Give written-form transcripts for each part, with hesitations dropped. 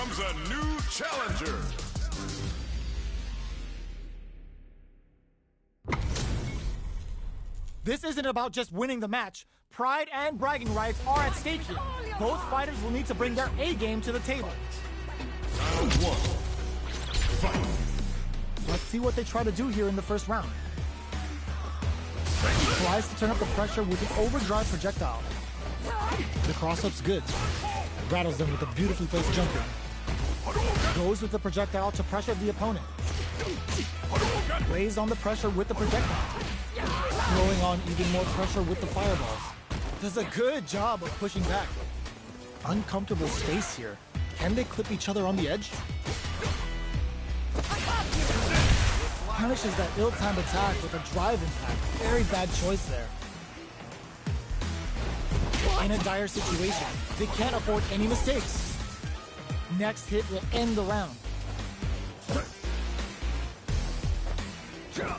comes a new challenger. This isn't about just winning the match. Pride and bragging rights are at stake here. Both fighters will need to bring their A-game to the table. Round one. Fight. Let's see what they try to do here in the first round. He tries to turn up the pressure with an overdrive projectile. The cross-up's good. Rattles them with a beautifully placed jump in. Goes with the projectile to pressure the opponent. Lays on the pressure with the projectile. Throwing on even more pressure with the fireballs. Does a good job of pushing back. Uncomfortable space here. Can they clip each other on the edge? Punishes that ill-timed attack with a drive impact. Very bad choice there. In a dire situation, they can't afford any mistakes. Next hit will end the round. KO!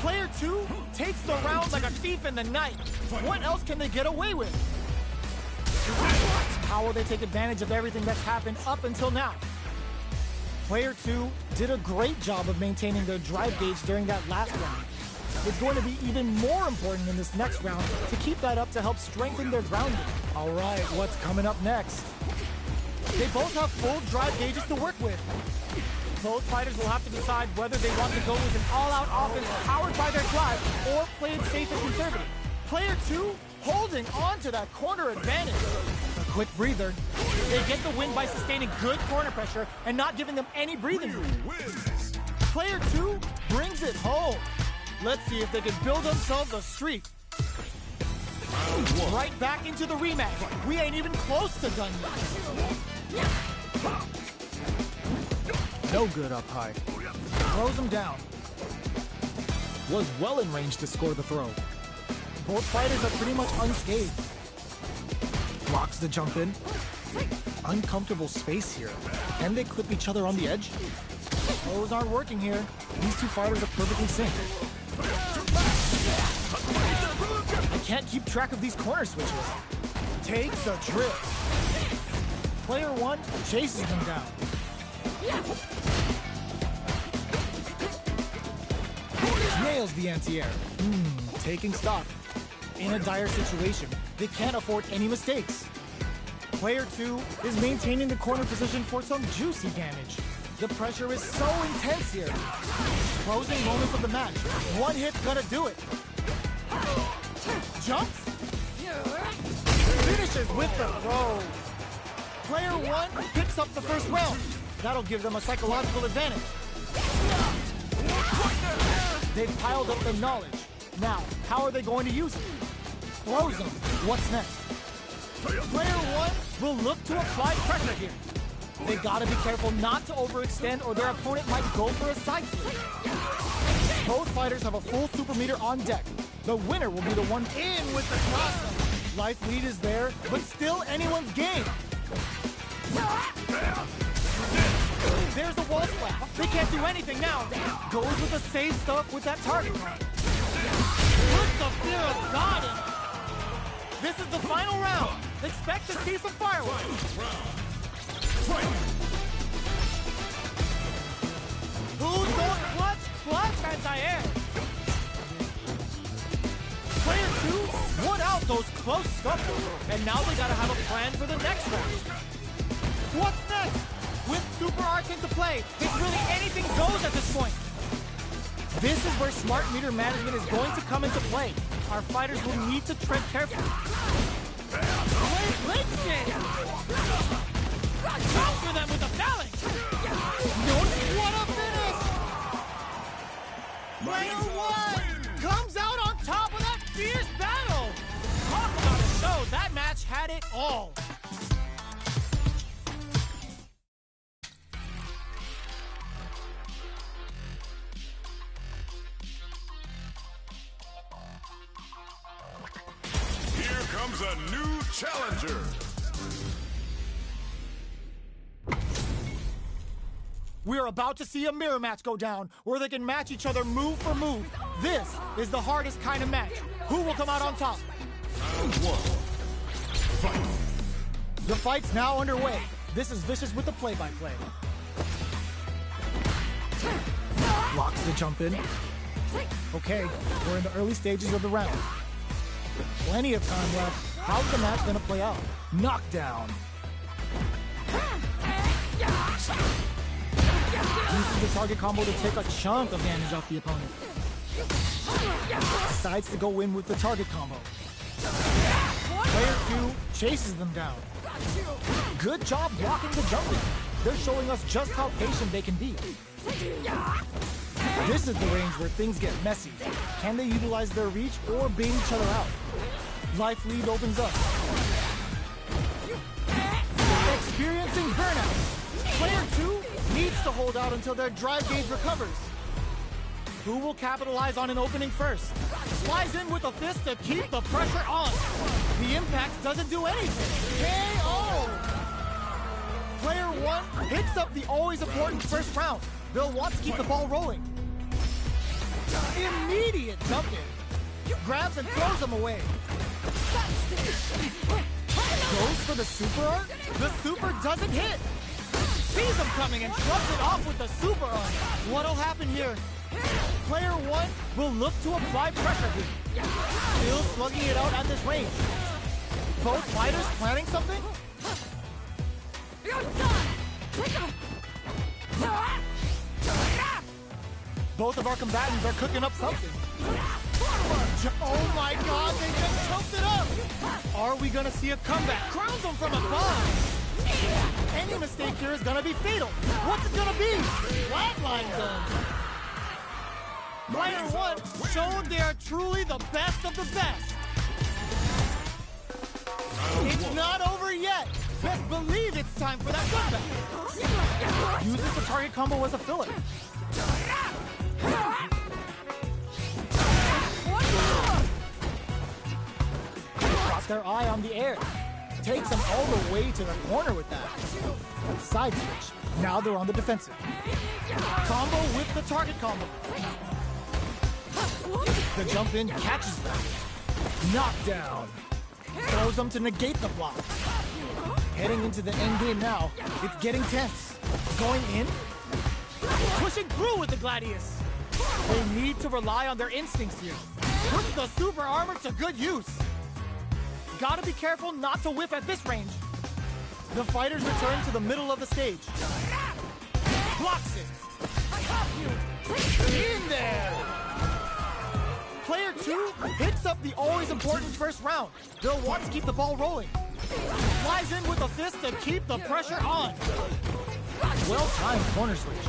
Player 2 takes the round like a thief in the night. What else can they get away with? How will they take advantage of everything that's happened up until now? Player 2 did a great job of maintaining their drive gauge during that last round. It's going to be even more important in this next round to keep that up to help strengthen their grounding. All right, what's coming up next? They both have full drive gauges to work with. Both fighters will have to decide whether they want to go with an all-out offense powered by their drive or play it safe and conservative. Player 2 holding on to that corner advantage. A quick breather. They get the win by sustaining good corner pressure and not giving them any breathing room. Player 2 brings it home. Let's see if they can build themselves a streak. Right back into the rematch. We ain't even close to done yet. No good up high. Throws him down. Was well in range to score the throw. Both fighters are pretty much unscathed. Blocks the jump in. Uncomfortable space here. Can they clip each other on the edge? Throws aren't working here. These two fighters are perfectly synced. I can't keep track of these corner switches. Takes a trip. Player 1 chases him down. Nails the anti-air. Taking stock. In a dire situation, they can't afford any mistakes. Player 2 is maintaining the corner position for some juicy damage. The pressure is so intense here. Closing moments of the match. One hit's gonna do it. Jumps. Finishes with the throw. Player 1 picks up the first round. That'll give them a psychological advantage. They've piled up the knowledge. Now, how are they going to use it? Throws them. What's next? Player 1 will look to apply pressure here. They gotta be careful not to overextend or their opponent might go for a side switch. Both fighters have a full super meter on deck. The winner will be the one in with the cross. Life lead is there, but still anyone's game. There's the wall splat. They can't do anything now. Goes with the safe stuff with that target run. Put the fear of God in it. This is the final round. Expect to see some fireworks. Who's going clutch? Clutch anti-air. Player 2 won out those close scuffles, and now they gotta have a plan for the next round. What's next? With super arts into play, it's really anything goes at this point. This is where smart meter management is going to come into play. Our fighters will need to tread carefully. Leg shake! Counter them with a phalanx! What a finish! Player 1 comes out on top of that fierce battle! Talk about a show, that match had it all! Here comes a new challenger. We're about to see a mirror match go down, where they can match each other move for move. This is the hardest kind of match. Who will come out on top? Round 1. Fight! The fight's now underway. This is Vicious with the play-by-play. Blocks the jump in. Okay, we're in the early stages of the round. Plenty of time left. How's the match gonna play out? Knockdown. Uses the target combo to take a chunk of damage off the opponent. Decides to go in with the target combo. Player 2 chases them down. Good job blocking the jumping. They're showing us just how patient they can be. This is the range where things get messy. Can they utilize their reach or bait each other out? Life lead opens up. Experiencing burnout. Player 2 needs to hold out until their drive gauge recovers. Who will capitalize on an opening first? Flies in with a fist to keep the pressure on. The impact doesn't do anything. KO! Player 1 picks up the always important first round. They'll want to keep the ball rolling. Immediate jump in. Grabs and throws him away. Goes for the super art. The super doesn't hit. Sees him coming and shrugs it off with the super art. What'll happen here? Player 1 will look to apply pressure here. Still slugging it out at this range. Both fighters planning something? Both of our combatants are cooking up something. Oh my god, they just choked it up! Are we gonna see a comeback? Crowns them from above! Any mistake here is gonna be fatal. What's it gonna be? Flatline zone. Player 1 showed they are truly the best of the best. It's not over yet. Best believe it's time for that comeback. Uses the target combo as a filler. Got their eye on the air. Takes them all the way to the corner with that. Side switch. Now they're on the defensive. Combo with the target combo. The jump in catches them. Knockdown. Throws them to negate the block. Heading into the end game now. It's getting tense. Going in. Pushing through with the Gladius. They need to rely on their instincts here. Put the super armor to good use. Gotta be careful not to whiff at this range. The fighters return to the middle of the stage. Blocks it. In there. Player 2 picks up the always important first round. They'll want to keep the ball rolling. Flies in with a fist to keep the pressure on. Well-timed corner switch.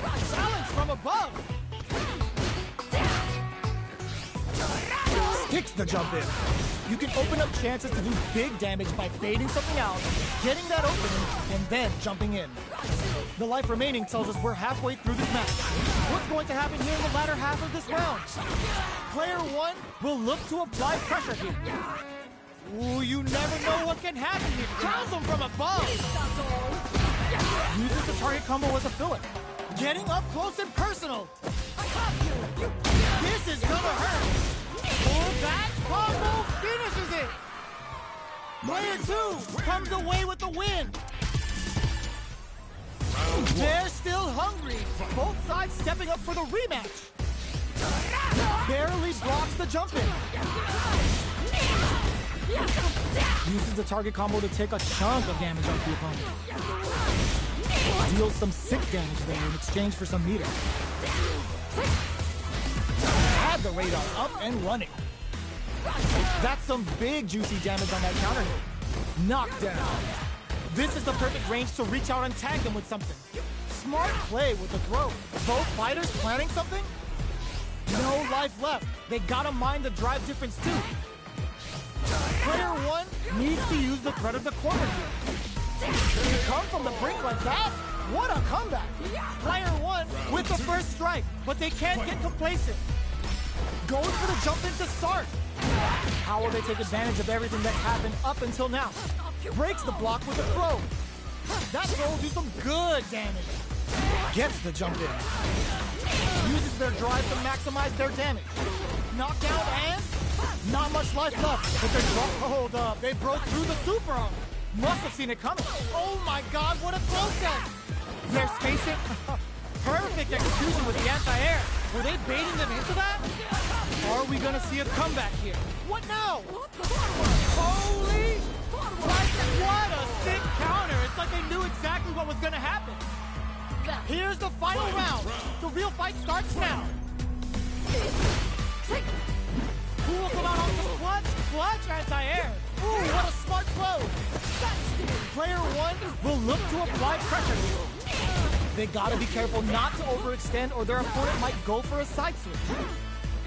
Balance from above. Sticks the jump in. You can open up chances to do big damage by baiting something out, getting that opening, and then jumping in. The life remaining tells us we're halfway through this match. What's going to happen here in the latter half of this round? Player 1 will look to apply pressure here. Ooh, you never know what can happen here. Crowns them from above. Uses the target combo as a filler. Getting up close and personal. This is gonna hurt. Oh, that combo finishes it. Player 2 comes away with the win. They're still hungry. Both sides stepping up for the rematch. Barely blocks the jump in. Uses the target combo to take a chunk of damage off the opponent. Deals some sick damage there in exchange for some meter. Had the radar up and running. That's some big juicy damage on that counter hit. Knockdown. This is the perfect range to reach out and tag them with something. Smart play with the throw. Both fighters planning something? No life left. They gotta mind the drive difference too. Player 1 needs to use the threat of the corner here. To come from the brink like that? What a comeback! Player 1 with the first strike, but they can't get complacent. Goes for the jump in to start. How will they take advantage of everything that's happened up until now? Breaks the block with a throw. That throw will do some good damage. Gets the jump in. Uses their drive to maximize their damage. Knockdown and Not much life left, but they're hold up. They broke through the super arm. Must have seen it coming. Oh my God, what a throw set! They're spacing. Perfect execution with the anti-air. Were they baiting them into that? Are we gonna see a comeback here? What now? Holy! What a sick counter! It's like they knew exactly what was gonna happen. Here's the final round. The real fight starts now. Who will come out on the clutch? Clutch anti-air. Ooh, what a smart throw. Player one will look to apply pressure here. They gotta be careful not to overextend or their opponent might go for a side switch.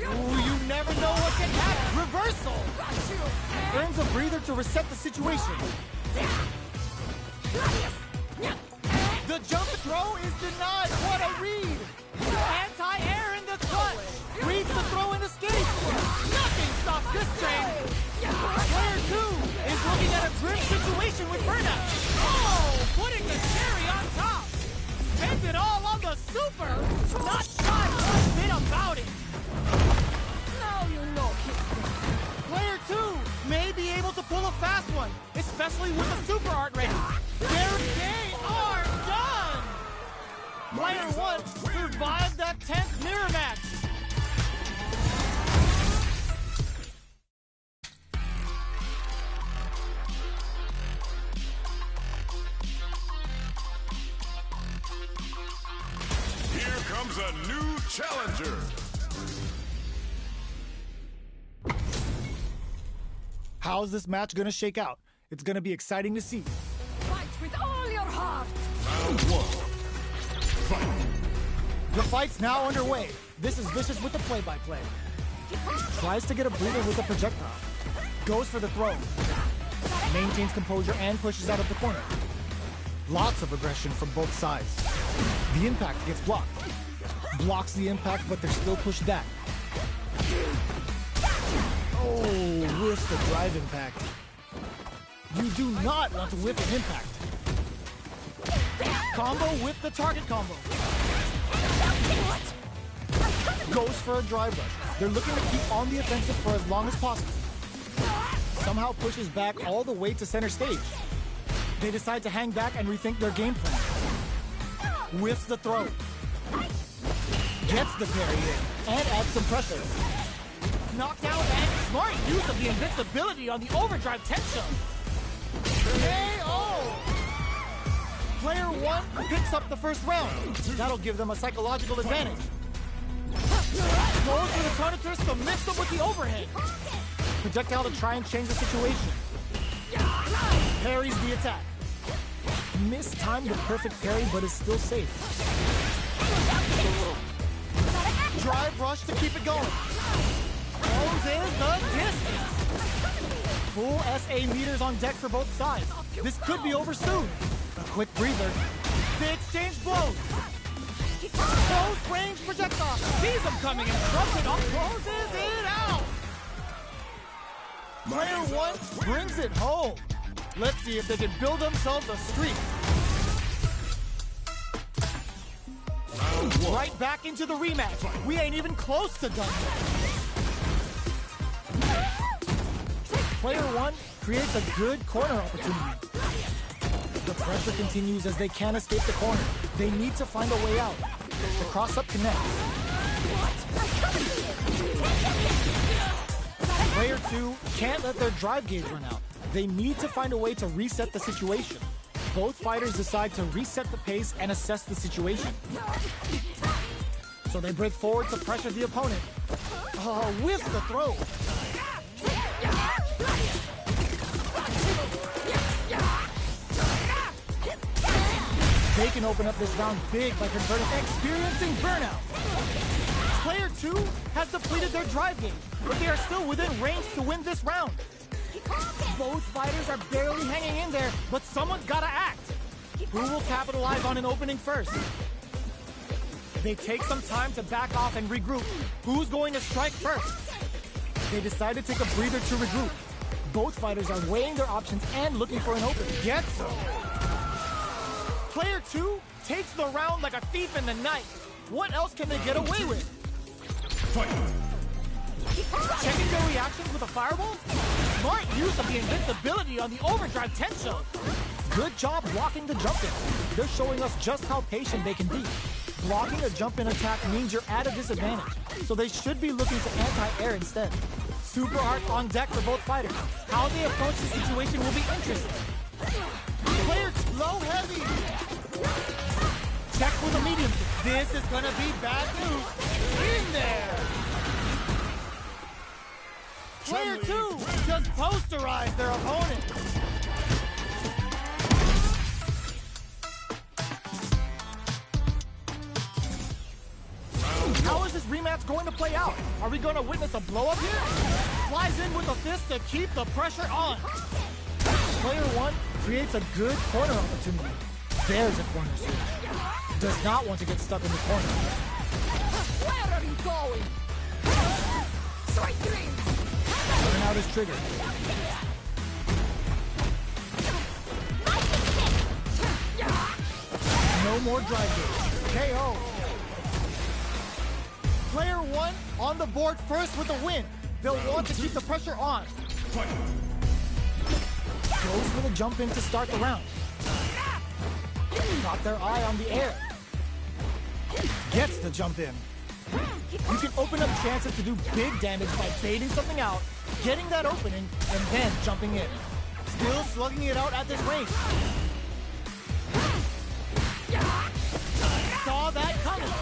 Ooh, you never know what can happen. Reversal. Earns a breather to reset the situation. The jump throw is denied. What a read. Anti-air in the clutch. Reads the throw and escape. Nothing stops this train. Player two is looking at a grim situation with burnout. Oh, putting the cherry on top. Spends it all on the super. Not shy one bit about it. Now you know. Player two may be able to pull a fast one, especially with the super art ready. They are done. Player one survived that tense mirror match. Here comes a new challenger. How's this match gonna shake out? It's gonna be exciting to see. Fight with all your heart! Round one. Fight. The fight's now underway. This is Vicious with the play-by-play. Tries to get a breather with a projectile. Goes for the throw. Maintains composure and pushes out of the corner. Lots of aggression from both sides. The impact gets blocked. Blocks the impact, but they're still pushed back. Oh, whiffs the drive impact. You do not want to whiff an impact. Combo with the target combo. Goes for a drive rush. They're looking to keep on the offensive for as long as possible. Somehow pushes back all the way to center stage. They decide to hang back and rethink their game plan. Whiffs the throw. Gets the parry in and adds some pressure. Knockdown and smart use of the invincibility on the overdrive tension. KO! Player one picks up the first round. That'll give them a psychological advantage. Goes for the Tornatus to mix them with the overhead. Projectile to try and change the situation. Parries the attack. Mistimed the perfect parry, but is still safe. Drive rush to keep it going. Closes the distance. Full SA meters on deck for both sides. This could be over soon. A quick breather. They exchange blows. Close range projectile. Sees him coming and throws it off. Closes it out. Player one brings it home. Let's see if they can build themselves a streak. Right back into the rematch. We ain't even close to done yet. Player one creates a good corner opportunity. The pressure continues as they can't escape the corner. They need to find a way out. The cross-up connects. Player two can't let their drive gauge run out. They need to find a way to reset the situation. Both fighters decide to reset the pace and assess the situation. So they break forward to pressure the opponent. Whiffs the throw. They can open up this round big by converting experiencing burnout. Player two has depleted their drive gauge, but they are still within range to win this round. Both fighters are barely hanging in there, but someone's gotta act. Who will capitalize on an opening first? They take some time to back off and regroup. Who's going to strike first? They decide to take a breather to regroup. Both fighters are weighing their options and looking for an opening. Get some. Player two takes the round like a thief in the night. What else can they get away with? Fight. Checking their reactions with a fireball? Smart use of the invincibility on the overdrive Tensho. Good job blocking the jump in. They're showing us just how patient they can be. Blocking a jump in attack means you're at a disadvantage, so they should be looking to anti-air instead. Super Arts on deck for both fighters. How they approach the situation will be interesting. Player low heavy. Check with a medium. This is gonna be bad news. In there. Player 2 just posterized their opponent. How is this rematch going to play out? Are we going to witness a blow-up here? Flies in with a fist to keep the pressure on. Player 1 creates a good corner opportunity. There's a corner switch. Does not want to get stuck in the corner. Where are you going? Sweet dreams! Turn out his trigger. No more drive gauge. KO. Player 1 on the board first with a win. They'll want to keep the pressure on. Goes for the jump in to start the round. Got their eye on the air. Gets the jump in. You can open up chances to do big damage by baiting something out, getting that opening, and then jumping in. Still slugging it out at this range. Saw that coming.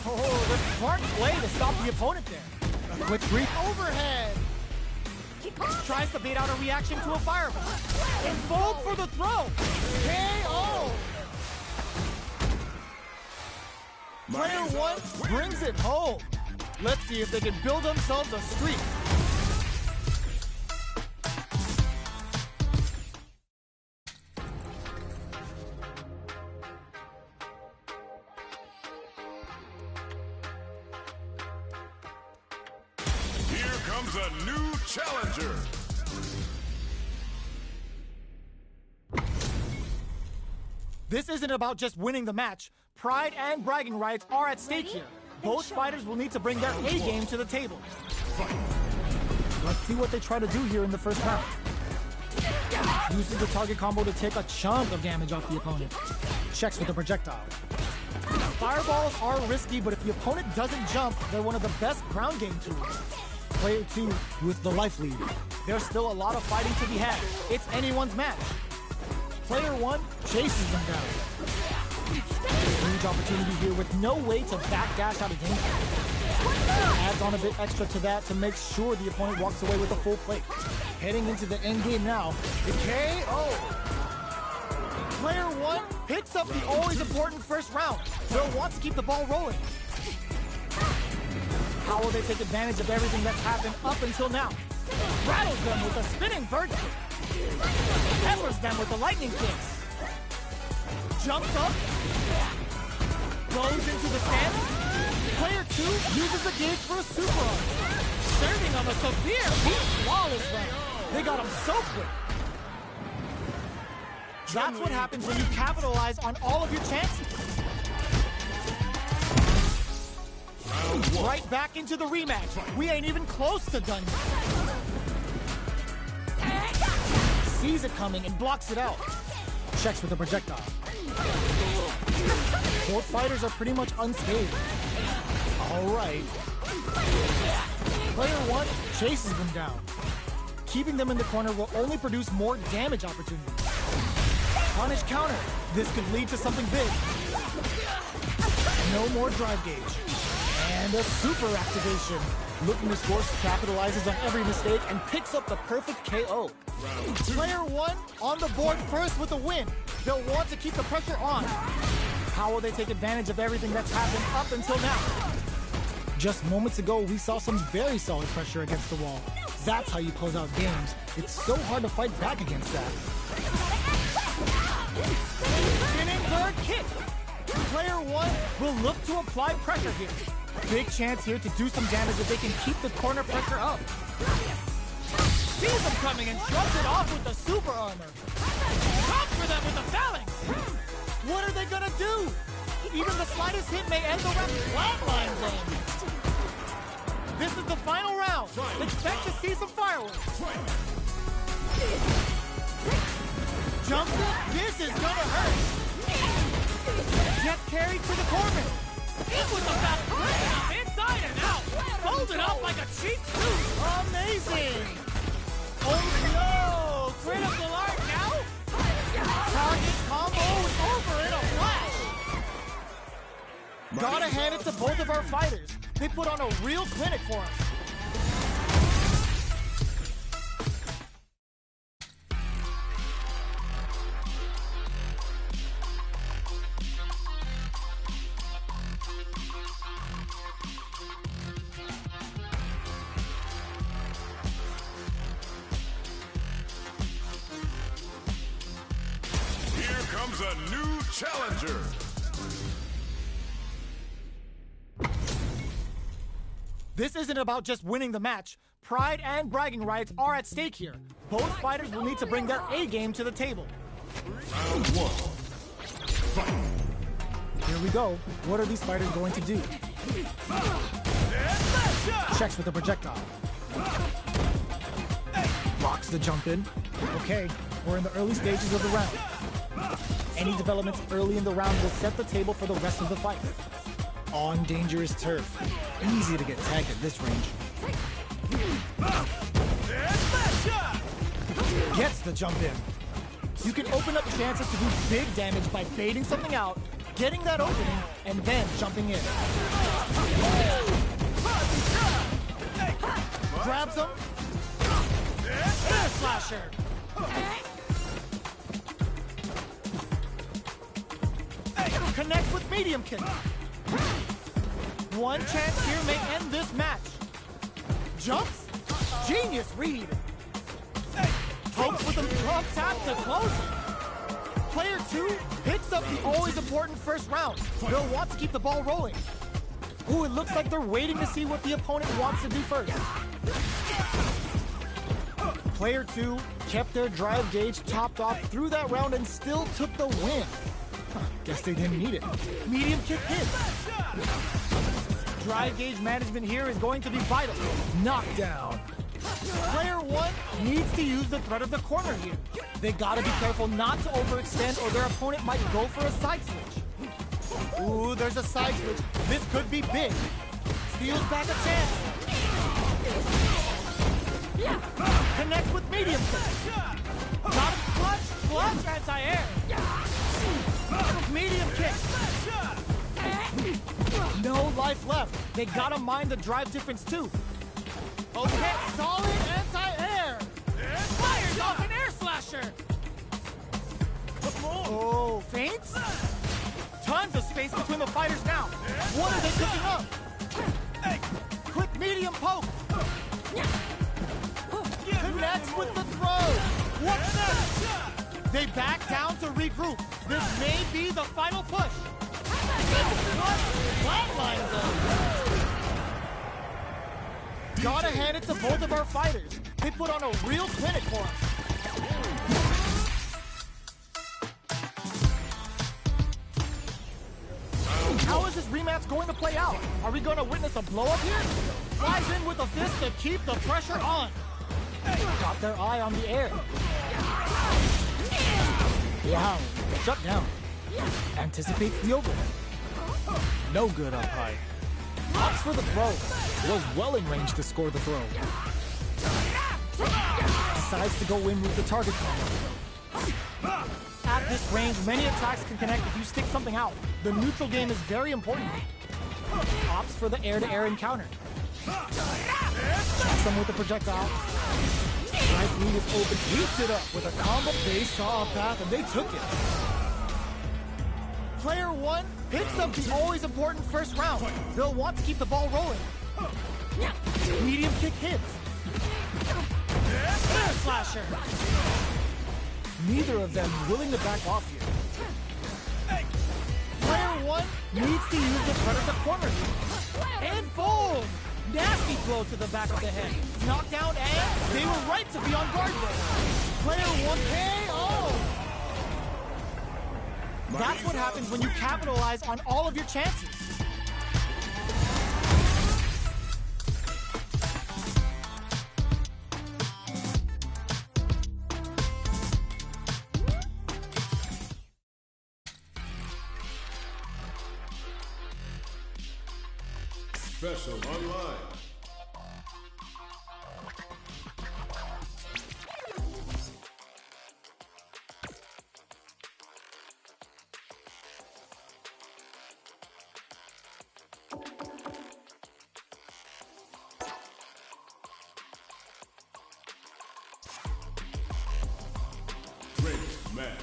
Oh, the smart play to stop the opponent there. A quick brief overhead. Tries to bait out a reaction to a fireball. And fold for the throw. KO. Player 1 brings it home. Let's see if they can build themselves a streak. Here comes a new challenger. This isn't about just winning the match. Pride and bragging rights are at stake here. Both fighters will need to bring their A game to the table. Let's see what they try to do here in the first round. Uses the target combo to take a chunk of damage off the opponent. Checks with a projectile. Fireballs are risky, but if the opponent doesn't jump, they're one of the best ground game tools. Player 2 with the life lead. There's still a lot of fighting to be had. It's anyone's match. Player 1 chases them down. Huge opportunity here with no way to backdash out of danger. Adds on a bit extra to that to make sure the opponent walks away with a full plate. Heading into the end game now, the KO. Player 1 picks up the always important first round. They'll want to keep the ball rolling. How will they take advantage of everything that's happened up until now? Rattles them with a spinning bird kick. Peppers them with the lightning kicks. Jumps up. Goes into the stand. Player 2 uses the gauge for a super arm. Serving them a severe, flawless round. They got him so quick. That's what happens when you capitalize on all of your chances. Right back into the rematch. We ain't even close to done yet. Sees it coming and blocks it out. Checks with a projectile. Both fighters are pretty much unscathed. All right. Player 1 chases them down. Keeping them in the corner will only produce more damage opportunities. Punish counter. This could lead to something big. No more drive gauge. And a super activation. Looking to score, capitalizes on every mistake and picks up the perfect KO. Player 1 on the board first with a win. They'll want to keep the pressure on. How will they take advantage of everything that's happened up until now? Just moments ago, we saw some very solid pressure against the wall. That's how you close out games. It's so hard to fight back against that. Spinning third kick. Player 1 will look to apply pressure here. Big chance here to do some damage if they can keep the corner pressure up. Sees them coming and shoves it off with the super armor. Conquer them with the phalanx. What are they gonna do? Even the slightest hit may end the round. Flatline zone. This is the final round. Expect to see some fireworks. Jumps it. This is gonna hurt. Gets carried to the corner. It was about putting up inside and out. Folded up like a cheap suit. Amazing. Oh no! Critical art now? Target combo is over in a flash. Gotta hand it to both of our fighters. They put on a real clinic for us. Here comes a new challenger. This isn't about just winning the match. Pride and bragging rights are at stake here. Both fighters will need to bring their A game to the table. Round one. Fight. Here we go. What are these fighters going to do? Checks with the projectile. Blocks the jump in. Okay, we're in the early stages of the round. Any developments early in the round will set the table for the rest of the fight. On dangerous turf. Easy to get tagged at this range. Gets the jump in. You can open up chances to do big damage by baiting something out, getting that opening, and then jumping in. Grabs him. Air slasher. Connects with medium kick. One chance here may end this match. Jumps. Genius read. Pokes with a drop tap to close it. Player 2 picks up the always important first round. They'll want to keep the ball rolling. Ooh, it looks like they're waiting to see what the opponent wants to do first. Player 2 kept their drive gauge topped off through that round and still took the win. Guess they didn't need it. Medium kick hit. Drive gauge management here is going to be vital. Knockdown. Player 1 needs to use the threat of the corner here. They gotta be careful not to overextend or their opponent might go for a side switch. Ooh, there's a side switch. This could be big. Steals back a chance. Connects with medium kick. Got him clutch, anti-air. Medium kick. No life left. They gotta mind the drive difference too. Okay, solid anti-air. Fires off an air slasher. Oh, feints? Tons of space between the fighters now. What are they cooking up? Quick medium poke. Connects with the throw. What's next? They back down to regroup. This may be the final push. Flatlines them. Gotta hand it to both of our fighters. They put on a real clinic for us. How is this rematch going to play out? Are we going to witness a blow-up here? Flies in with a fist to keep the pressure on. Got their eye on the air. Wow, shut down. Anticipates the overhead. No good up high. Opts for the throw. Was well in range to score the throw. Decides to go in with the target combo. At this range, many attacks can connect if you stick something out. The neutral game is very important. Opts for the air-to-air encounter. Checks them with the projectile. Right lead is open, heats it up with a combo. They saw a path and they took it. Player 1 picks up the always important first round. They'll want to keep the ball rolling. Medium kick hits. Air slasher. Neither of them willing to back off here. Player 1 needs to use the threat of the corner. And fold. Nasty blow to the back of the head. Knockdown, and they were right to be on guard there. Player 1 KO. That's what happens when you capitalize on all of your chances. Special online. Great match.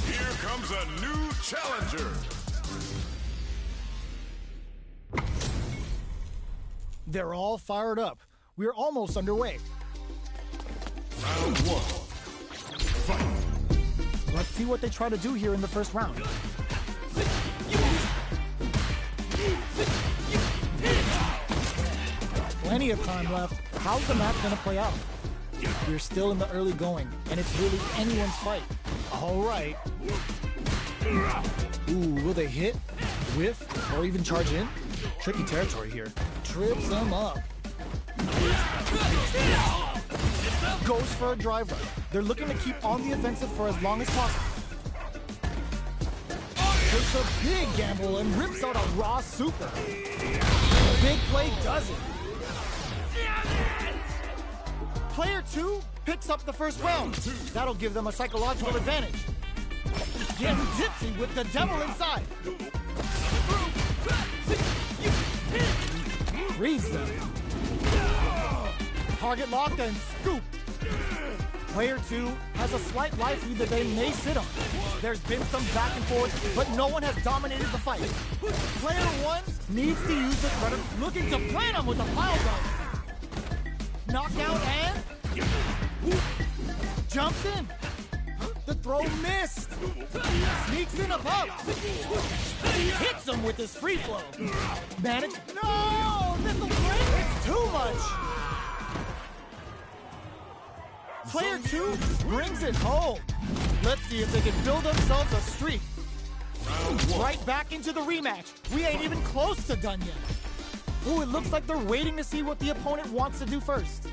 Here comes a new challenger. They're all fired up. We're almost underway. Round one. Fight. Let's see what they try to do here in the first round. Plenty of time left. How's the match gonna play out? We're still in the early going, and it's really anyone's fight. All right. Ooh, will they hit, whiff, or even charge in? Tricky territory here. Trips them up. Goes for a drive rush. They're looking to keep on the offensive for as long as possible. Takes a big gamble and rips out a raw super. Big play does it. Player 2 picks up the first round. That'll give them a psychological advantage. Getting tipsy with the devil inside. Freeze them. Target locked and scoop. Player 2 has a slight life lead that they may sit on. There's been some back and forth, but no one has dominated the fight. Player 1 needs to use the threat, looking to plant him with a pile driver. Knockout and jumps in. The throw missed. Sneaks in above. Hits him with his free flow. Manage. No! This'll break. It's too much. Player 2 brings it home. Let's see if they can build themselves a streak. Right back into the rematch. We ain't even close to done yet. Ooh, it looks like they're waiting to see what the opponent wants to do first.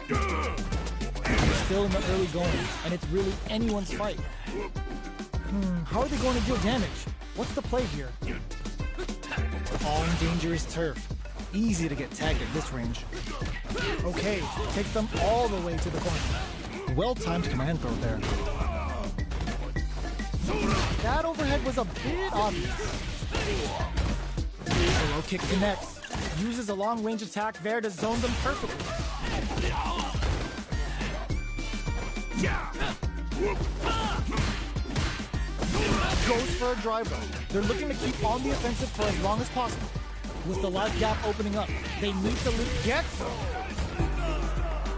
We're still in the early going, and it's really anyone's fight. How are they going to deal damage? What's the play here? All in dangerous turf. Easy to get tagged at this range. Okay, takes them all the way to the corner. Well-timed command throw there. That overhead was a bit obvious. The low kick connects. Uses a long-range attack there to zone them perfectly. Goes for a drive throw. They're looking to keep on the offensive for as long as possible. With the life gap opening up, they need to get some.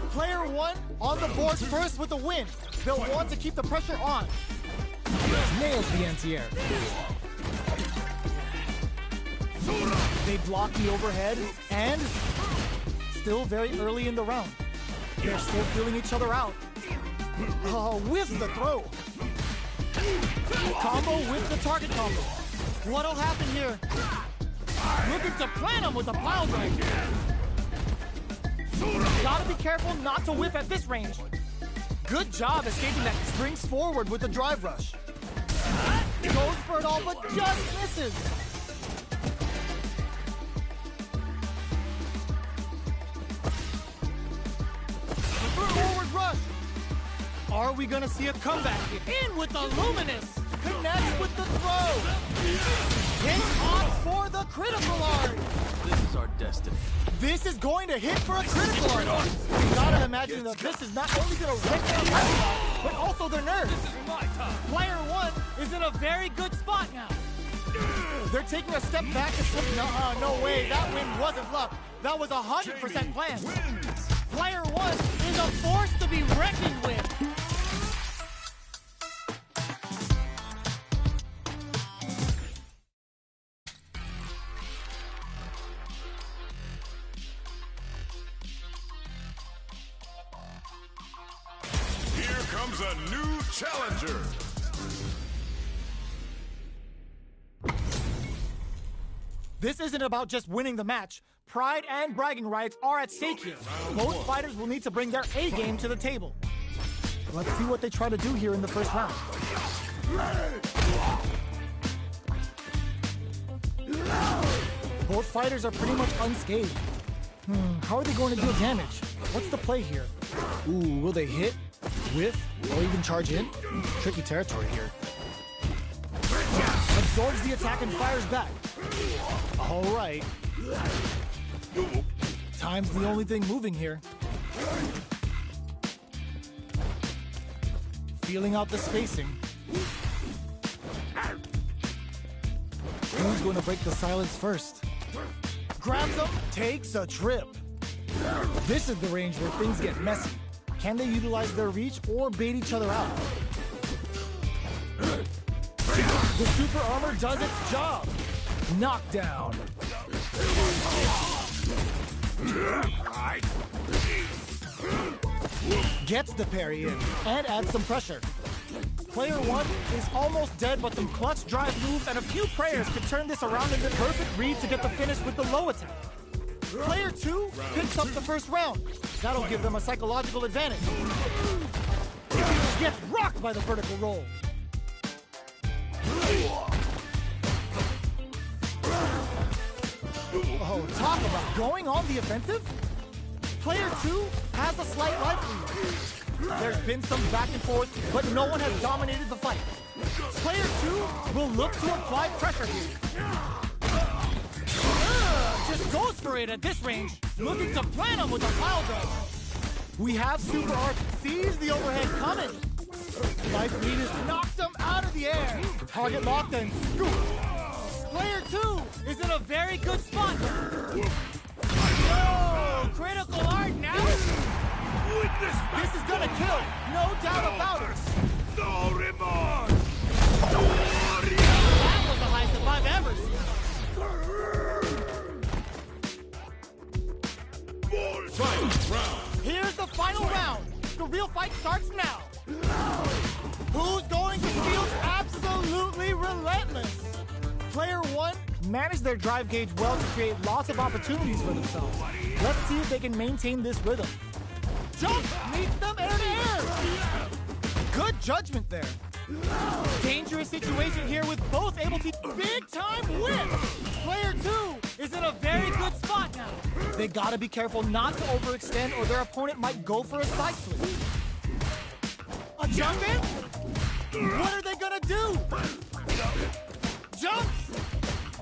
Player 1 on the board first with a win. They'll want to keep the pressure on. Nails the anti-air. They block the overhead, and still very early in the round. They're still feeling each other out. Whiffs the throw. Combo with the target combo. What'll happen here? Looking to plant him with a pile driver. Gotta be careful not to whiff at this range. Good job escaping that. Springs forward with the drive rush. Goes for it all, but just misses. Forward rush. Are we gonna see a comeback? In with the luminous. Connects with the throw. Hits on for the critical art. This is our destiny. This is going to hit for a critical art. You gotta imagine that this is not only gonna wreck their lifestyle, but also their nerves. This is my time. Player 1 is in a very good spot now. They're taking a step back and slip. No way, that win wasn't luck. That was 100% planned. Player 1 is a force to be reckoned with. Comes a new challenger. This isn't about just winning the match, Pride and bragging rights are at stake here. Both fighters will need to bring their A game to the table. Let's see what they try to do here in the first round. Both fighters are pretty much unscathed. How are they going to deal damage? What's the play here? Ooh, will they hit, whiff, or even charge in? Tricky territory here. Absorbs the attack and fires back. All right. Time's the only thing moving here. Feeling out the spacing. Who's going to break the silence first? Grabs him, takes a trip. This is the range where things get messy. Can they utilize their reach or bait each other out? The super armor does its job. Knockdown. Gets the parry in and adds some pressure. Player 1 is almost dead, but some clutch drive moves and a few prayers could turn this around into perfect read to get the finish with the low attack. Player 2 picks up the first round. That'll give them a psychological advantage. Gets rocked by the vertical roll. Oh, talk about going on the offensive. Player 2 has a slight life lead. There's been some back and forth, but no one has dominated the fight. Player 2 will look to apply pressure here. Just goes for it at this range, looking to plan him with a pile drive. We have Super Art sees the overhead coming. Life lead has knocked him out of the air. Target locked and scoop. Player 2 is in a very good spot. No, critical art now. This is gonna kill, no doubt about it. No remorse! That was the highest if I've ever seen. Final round. Here's the final round. The real fight starts now. Who's going to feel absolutely relentless? Player 1 managed their drive gauge well to create lots of opportunities for themselves. Let's see if they can maintain this rhythm. Jump meets them air to air. Good judgment there. Dangerous situation here with both able to big time whip. Player 2 is in a very good spot now. They gotta be careful not to overextend or their opponent might go for a side flip. A jump in? What are they gonna do? Jumps!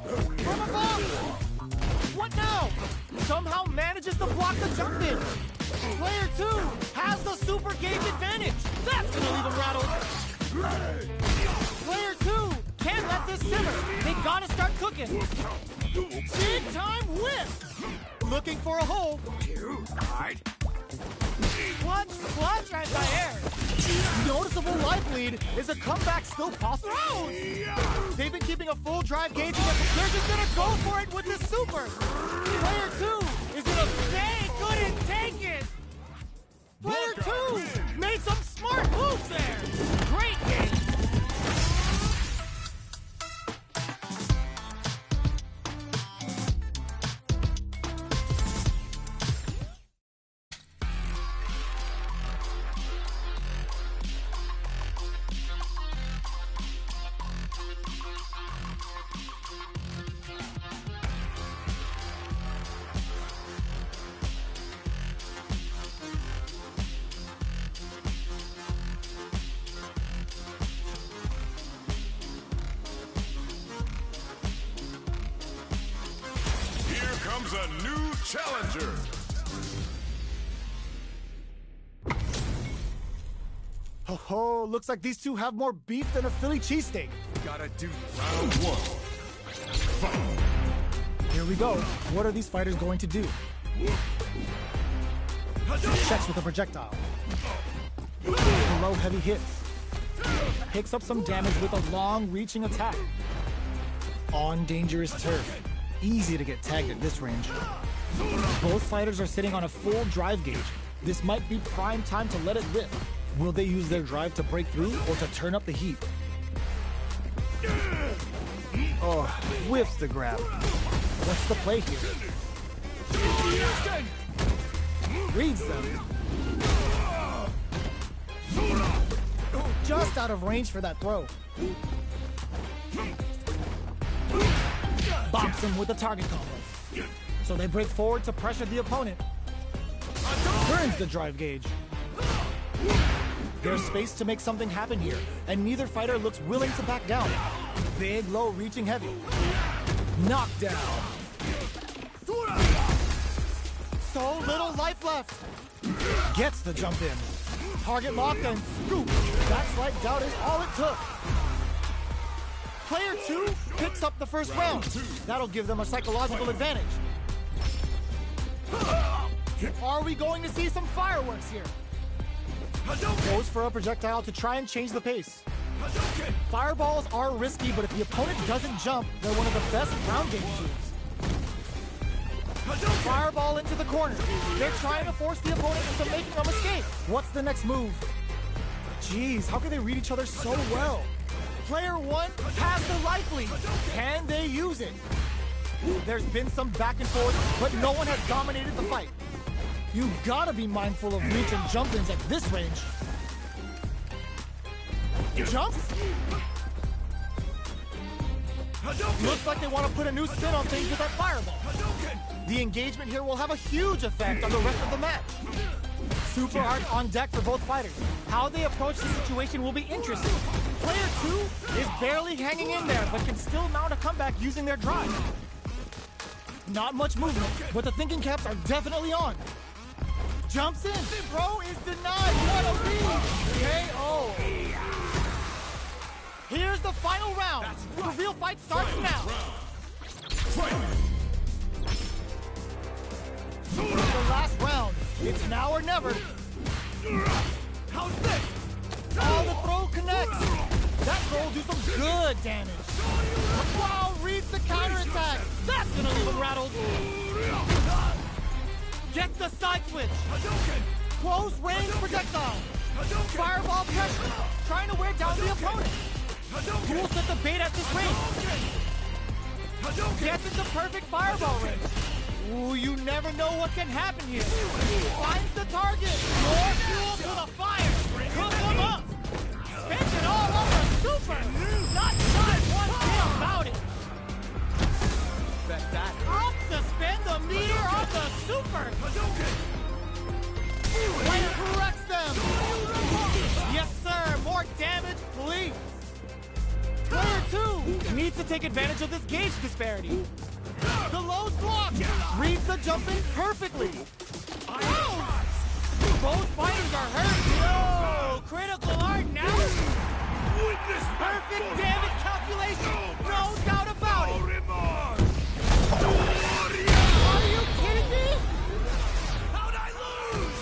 From above! What now? Somehow manages to block the jump in. Player 2 has the super gauge advantage. That's gonna leave him rattled. Player 2 can't let this simmer. They gotta start cooking. Big time whip! Looking for a hole. Clutch anti-air. Noticeable life lead. Is a comeback still possible? They've been keeping a full drive gauge, and they're just gonna go for it with this super. Player 2 is in a they couldn't take it. Player 2 made some smart moves there. Great game. Comes a new challenger. Oh, looks like these two have more beef than a Philly cheesesteak. Gotta do round 1. Fight. Here we go. What are these fighters going to do? Checks with a projectile. Low heavy hits. Picks up some damage with a long reaching attack. On dangerous turf. Easy to get tagged at this range. Both fighters are sitting on a full drive gauge. This might be prime time to let it rip. Will they use their drive to break through or to turn up the heat? Oh, whiffs the grab. What's the play here? Reads them. Just out of range for that throw. Bops him with the target combo. So they break forward to pressure the opponent. Burns the drive gauge. There's space to make something happen here, and neither fighter looks willing to back down. Big, low, reaching heavy. Knockdown. So little life left. Gets the jump in. Target locked and scoop. That slight doubt is all it took. Player 2 picks up the first round. That'll give them a psychological advantage. Are we going to see some fireworks here? Goes for a projectile to try and change the pace. Fireballs are risky, but if the opponent doesn't jump, they're one of the best ground game moves. Fireball into the corner. They're trying to force the opponent into making a mistake. What's the next move? Jeez, how can they read each other so well? Player 1 has the life lead. Can they use it? There's been some back and forth, but no one has dominated the fight. You gotta be mindful of reach and jump-ins at this range. Jumps? Looks like they want to put a new spin on things with that fireball. The engagement here will have a huge effect on the rest of the match. Super arts on deck for both fighters. How they approach the situation will be interesting. Player 2 is barely hanging in there, but can still mount a comeback using their drive. Not much movement, but the thinking caps are definitely on. Jumps in. Throw is denied. What a read. KO. Here's the final round. The real fight starts now. The last round. It's now or never. How's this? Oh, the throw connects. That throw will do some good damage. Wow, reads the counterattack. That's gonna leave him rattled. Gets the side switch. Close range projectile. Fireball pressure. Trying to wear down the opponent. Who will set the bait at this range? Gets into perfect fireball range. Ooh, you never know what can happen here. Finds the target. More fuel to the fire. Cook him up. Spins it all over Super. Not shy one bit about it. Up to spin the meter on the Super. Player corrects them. Yes, sir. More damage, please. Player 2 needs to take advantage of this gauge disparity. The low's blocked. Reads the jump in perfectly. Oh! Both fighters are hurt. No! Critical art now. Perfect damage calculation. No doubt about it. Are you kidding me? How'd I lose?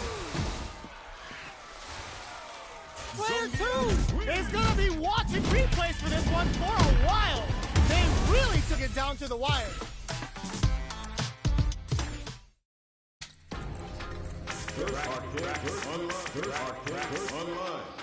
Player 2 is gonna be watching replays for this one for a while. They really took it down to the wire. Third arcade online.